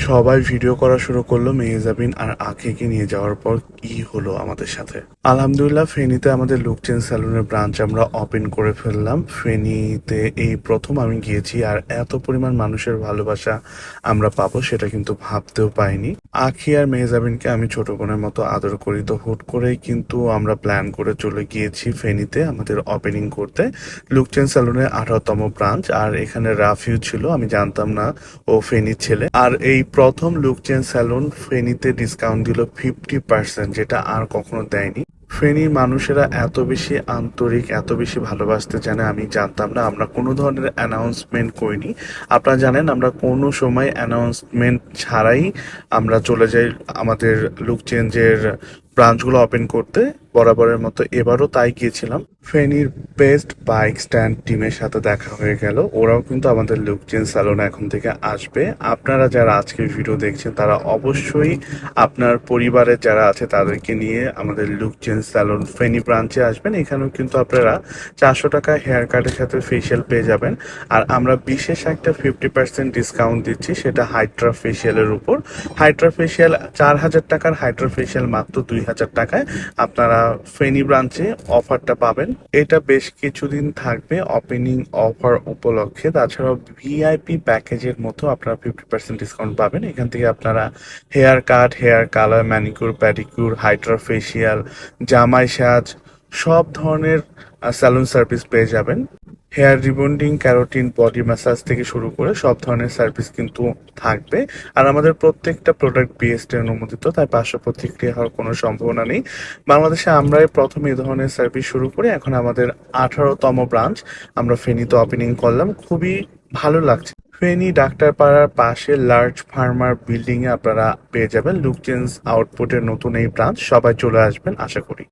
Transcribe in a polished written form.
সবাই ভিডিও করা শুরু করলো মেহজাবিন আর আঁখিকে নিয়ে যাওয়ার পর কি হলো আমাদের সাথে। আলহামদুলিল্লাহ ফেনীতে আমাদের লুক চেঞ্জ স্যালুনের ব্রাঞ্চ আমরা ওপেন করে ফেললাম। ফেনীতে এই প্রথম আমি গিয়েছি আর এত পরিমাণ মানুষের ভালোবাসা আমরা পাবো সেটা কিন্তু ভাবতেও পাইনি। আঁখি আর মেহজাবিনকে আমি ছোট বোনের মতো আদর করি, তো হুট করেই কিন্তু আমরা প্ল্যান করে চলে গিয়েছি ফেনীতে আমাদের ওপেনিং করতে লুক চেঞ্জ স্যালুনের 18তম ব্রাঞ্চ। আর এখানে রাফিউ ছিল, আমি জানতাম না ও ফেনীর ছেলে। আর এই প্রথম লুক চেঞ্জ স্যালুন ফেনীতে ডিসকাউন্ট দিল 50%, যেটা আর কখনো দেয়নি। ফেনীর মানুষেরা এত বেশি আন্তরিক, এত বেশি ভালোবাসতে জানে আমি জানতাম না। আমরা কোনো ধরনের অ্যানাউন্সমেন্ট করিনি। আপনারা জানেন আমরা কোনো সময় অ্যানাউন্সমেন্ট ছাড়াই আমরা চলে যাই আমাদের লুক চেঞ্জের ব্রাঞ্চগুলো ওপেন করতে, বরাবরের মতো এবারও তাই গিয়েছিলাম। ফেনীর বেস্ট বাইক স্ট্যান্ড টিমের সাথে দেখা হয়ে গেল, ওরাও কিন্তু আমাদের লুক চেঞ্জ স্যালুনে এখন থেকে আসবে। আপনারা যারা আজকে ভিডিও দেখছেন তারা অবশ্যই আপনার পরিবারের যারা আছে তাদেরকে নিয়ে আমাদের লুক চেঞ্জ স্যালুন ফেনী ব্রাঞ্চে আসবেন। এখানেও কিন্তু আপনারা 400 টাকা হেয়ার কাটের সাথে ফেসিয়াল পেয়ে যাবেন। আর আমরা বিশেষ একটা 50% ডিসকাউন্ট দিচ্ছি, সেটা হাইড্রা ফেসিয়ালের উপর। হাইড্রা ফেসিয়াল 4000 টাকার হাইড্রা ফেসিয়াল মাত্র 2000 টাকায় আপনারা ফেনী ব্রাঞ্চে অফারটা পাবেন। এটা বেশ কিছুদিন থাকবে ওপেনিং অফার উপলক্ষে। তাছাড়াও ভিআইপি প্যাকেজের মতো আপনারা 50% ডিসকাউন্ট পাবেন। এখান থেকে আপনারা hair cut, hair colour, manicure, pedicure, hydra facial, জামাই সাজ, সব ধরনের স্যালুন সার্ভিস পেয়ে যাবেন। Hair rebonding, keratin, body massage থেকে শুরু করে সব ধরনের সার্ভিস কিন্তু থাকবে। আর আমাদের প্রত্যেকটা প্রোডাক্ট বিএসটি অনুমোদিত, তাই পার্শ্ব প্রতিক্রিয়া হওয়ার কোনো সম্ভাবনা নেই। বাংলাদেশে আমরাই প্রথম এই ধরনের সার্ভিস শুরু করে এখন আমাদের 18তম ব্রাঞ্চ আমরা ফেনীতে ওপেনিং করলাম। খুবই ভালো লাগছে। ফেনী ডাক্তারপাড়ার পাশে লার্জ ফার্মার বিল্ডিং এ আপনারা পেয়ে যাবেন লুক চেঞ্জ আউটপুটের নতুন এই ব্রাঞ্চ। সবাই চলে আসবেন আশা করি।